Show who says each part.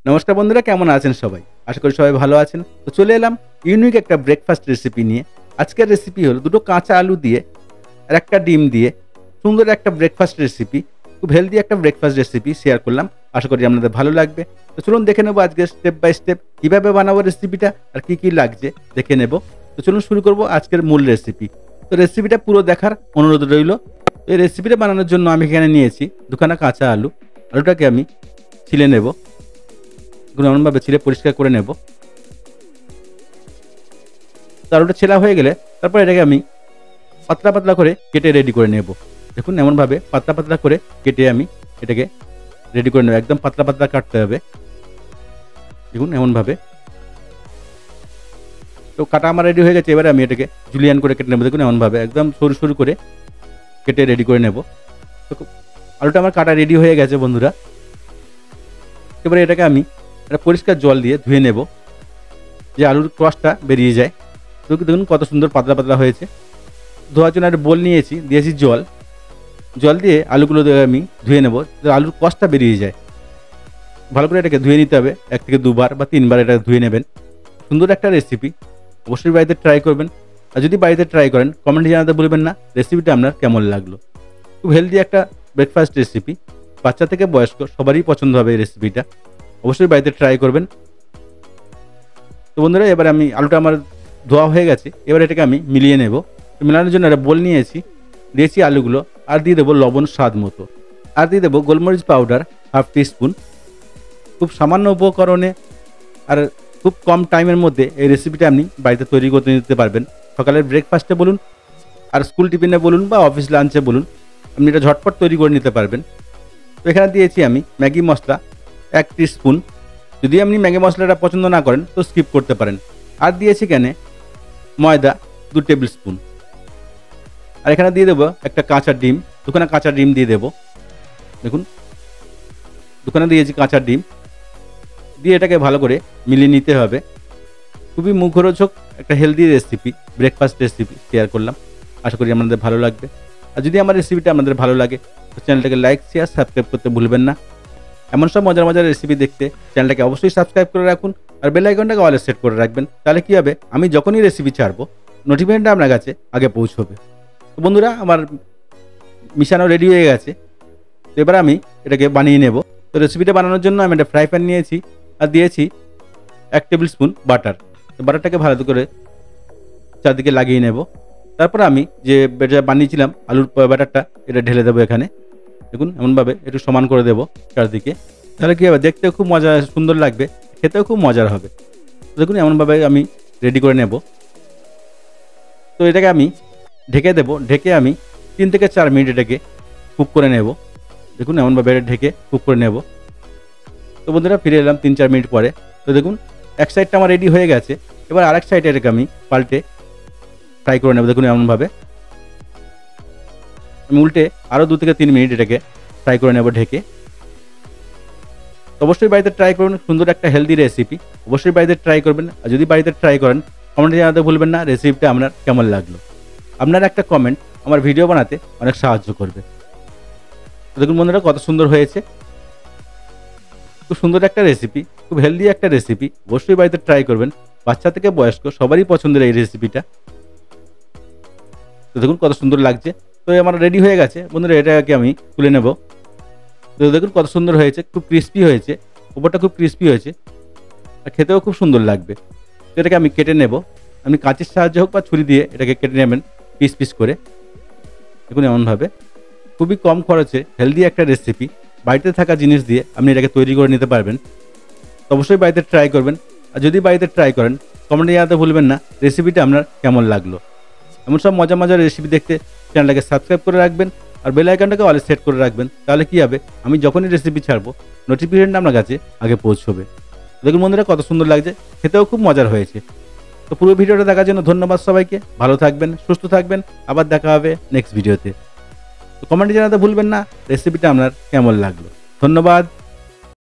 Speaker 1: নমস্কার বন্ধুরা, কেমন আছেন সবাই? আশা করি সবাই ভালো আছেন। তো চলে এলাম ইউনিক একটা ব্রেকফাস্ট রেসিপি নিয়ে। আজকের রেসিপি হলো দুটো কাঁচা আলু দিয়ে আর একটা ডিম দিয়ে সুন্দর একটা ব্রেকফাস্ট রেসিপি। খুব হেলদি একটা ব্রেকফাস্ট রেসিপি শেয়ার করলাম। আশা করি আপনাদের ভালো লাগবে। তো চলুন দেখে নেবো আজকে স্টেপ বাই স্টেপ কীভাবে বানাবো রেসিপিটা আর কী লাগছে দেখে নেব। তো চলুন শুরু করব আজকের মূল রেসিপি। তো রেসিপিটা পুরো দেখার অনুরোধ রইল। তো এই রেসিপিটা বানানোর জন্য আমি এখানে নিয়েছি দুখানা কাঁচা আলু। আলুটাকে আমি ছিলে নেব, এমনভাবে ছিলে পরিষ্কার করে নেব। তো আলুটা ছেলা হয়ে গেলে তারপর এটাকে আমি পাতলা পাতলা করে কেটে রেডি করে নেব। দেখুন এমনভাবে পাতলা পাতলা করে কেটে আমি এটাকে রেডি করে নেব। একদম পাতলা পাতলা কাটতে হবে। দেখুন এমনভাবে। তো কাটা আমার রেডি হয়ে গেছে। এবারে আমি এটাকে জুলিয়ান করে কেটে নেব। দেখুন এমনভাবে একদম সরু সরু করে কেটে রেডি করে নেব। তো আলুটা আমার কাটা রেডি হয়ে গেছে বন্ধুরা। এবারে এটাকে আমি একটা পরিষ্কার জল দিয়ে ধুয়ে নেব, যে আলুর ক্রসটা বেরিয়ে যায়। তো দেখুন কত সুন্দর পাতলা পাতলা হয়েছে। ধোয়ার জন্য একটা বোল নিয়েছি, দিয়েছি জল দিয়ে আলুগুলো আমি ধুয়ে নেব, আলুর ক্রসটা বেরিয়ে যায়। ভালো করে এটাকে ধুয়ে নিতে হবে, 1 থেকে 2 বার বা 3 বার এটা ধুয়ে নেবেন। সুন্দর একটা রেসিপি, অবশ্যই বাড়িতে ট্রাই করবেন। আর যদি বাড়িতে ট্রাই করেন কমেন্টে জানাতে ভুলবেন না রেসিপিটা আপনার কেমন লাগলো। খুব হেলদি একটা ব্রেকফাস্ট রেসিপি, বাচ্চা থেকে বয়স্ক সবারই পছন্দ হবে এই রেসিপিটা। অবশ্যই বাড়িতে ট্রাই করবেন। তো বন্ধুরা এবার আমি আলুটা আমার ধোয়া হয়ে গেছে। এবার এটাকে আমি মিলিয়ে নেব। মেলানোর জন্য একটা বোল নিয়েছি, দিয়েছি আলুগুলো, আর দিয়ে দেবো লবণ স্বাদ মতো, আর দিয়ে দেবো গোলমরিচ পাউডার 1/2 টিস্পুন। খুব সামান্য উপকরণে আর খুব কম টাইমের মধ্যে এই রেসিপিটা আপনি বাড়িতে তৈরি করতে নিতে পারবেন। সকালের ব্রেকফাস্টে বলুন, আর স্কুল টিফিনে বলুন, বা অফিস লাঞ্চে বলুন, আপনি এটা ঝটপট তৈরি করে নিতে পারবেন। তো এখানে দিয়েছি আমি ম্যাগি মশলা 1 টিস্পুন। যদি আপনি ম্যাগি মশলাটা পছন্দ না করেন তো স্কিপ করতে পারেন। আর দিয়েছি কেন ময়দা 2 টেবিল স্পুন। আর এখানে দিয়ে দেবো একটা কাঁচা ডিম, দুখানা কাঁচা ডিম দিয়ে দেবো। দেখুন দুখানা দিয়েছি কাঁচা ডিম, দিয়ে এটাকে ভালো করে মিলিয়ে নিতে হবে। খুবই মুখরোচক একটা healthy recipe, breakfast recipe share করলাম। আশা করি আপনাদের ভালো লাগবে। আর যদি আমার রেসিপিটা আপনাদের ভালো লাগে তো চ্যানেলটাকে লাইক, শেয়ার, সাবস্ক্রাইব করতে ভুলবেন না। এমন সব মজার মজার রেসিপি দেখতে চ্যানেলটাকে অবশ্যই সাবস্ক্রাইব করে রাখুন, আর বেল আইকনটাকে অলে সেট করে রাখবেন। তাহলে কী হবে, আমি যখনই রেসিপি ছাড়বো নোটিফিকেশনটা আপনার কাছে আগে পৌঁছবে। তো বন্ধুরা আমার মিশানো রেডি হয়ে গেছে। তো এবার আমি এটাকে বানিয়ে নেব। তো রেসিপিটা বানানোর জন্য আমি একটা ফ্রাই প্যান নিয়েছি, আর দিয়েছি 1 টেবিল স্পুন বাটার। তো বাটারটাকে ভালো করে চারদিকে লাগিয়ে নেব। তারপর আমি যে ব্যাটার বানিয়েছিলাম আলুর ব্যাটারটা এটা ঢেলে দেবো এখানে। দেখুন এমনভাবে একটু সমান করে দেবো চারদিকে। তাহলে কী হবে, দেখতেও খুব মজা সুন্দর লাগবে, খেতেও খুব মজার হবে। দেখুন এমনভাবে আমি রেডি করে নেব। তো এটাকে আমি ঢেকে দেব। ঢেকে আমি 3 থেকে 4 মিনিট এটাকে কুক করে নেব। দেখুন এমনভাবে ঢেকে কুক করে নেব। তো বন্ধুরা ফিরে এলাম 3-4 মিনিট পরে। তো দেখুন এক সাইডটা আমার রেডি হয়ে গেছে। এবার আরেক সাইডে এটাকে আমি পাল্টে ফ্রাই করে নেব। দেখুন এমনভাবে আমি উল্টে আরও 2 থেকে 3 মিনিট এটাকে ফ্রাই করে নেব ঢেকে। অবশ্যই বাড়িতে ট্রাই করুন, সুন্দর একটা হেলদি রেসিপি। অবশ্যই বাড়িতে ট্রাই করবেন। আর যদি বাড়িতে ট্রাই করেন কমেন্টে জানাতে ভুলবেন না রেসিপিটা আপনার কেমন লাগলো। আপনার একটা কমেন্ট আমার ভিডিও বানাতে অনেক সাহায্য করবে। দেখুন বন্ধুরা কত সুন্দর হয়েছে। খুব সুন্দর একটা রেসিপি, খুব হেলদি একটা রেসিপি। অবশ্যই বাড়িতে ট্রাই করবেন। বাচ্চা থেকে বয়স্ক সবারই পছন্দের এই রেসিপিটা। তো দেখুন কত সুন্দর লাগছে। তো আমার রেডি হয়ে গেছে বন্ধুরা, এটাকে আমি তুলে নেব। তো দেখুন কত সুন্দর হয়েছে, খুব ক্রিস্পি হয়েছে, উপরটা খুব ক্রিস্পি হয়েছে, আর খেতেও খুব সুন্দর লাগবে। তো এটাকে আমি কেটে নেব। আপনি কাঁচির সাহায্যে হোক বা ছুরি দিয়ে এটাকে কেটে নেবেন পিস পিস করে। দেখুন এমনভাবে খুবই কম খরচে হেলদি একটা রেসিপি, বাড়িতে থাকা জিনিস দিয়ে আপনি এটাকে তৈরি করে নিতে পারবেন। তো অবশ্যই বাড়িতে ট্রাই করবেন। আর যদি বাড়িতে ট্রাই করেন কমেন্টে জানাতে ভুলবেন না রেসিপিটা আপনার কেমন লাগলো। এমন সব মজার মজার রেসিপি দেখতে চ্যানেলটাকে সাবস্ক্রাইব করে রাখবেন, আর বেল আইকনটাকে অলে সেট করে রাখবেন। তাহলে কী হবে, আমি যখনই রেসিপি ছাড়বো নোটিফিকেশনটা আপনার কাছে আগে পৌঁছবে। দেখুন বন্ধুরা কত সুন্দর লাগছে, খেতেও খুব মজার হয়েছে। তো পুরো ভিডিওটা দেখার জন্য ধন্যবাদ সবাইকে। ভালো থাকবেন, সুস্থ থাকবেন। আবার দেখা হবে নেক্সট ভিডিওতে। তো কমেন্টে জানাতে ভুলবেন না রেসিপিটা আপনার কেমন লাগলো। ধন্যবাদ।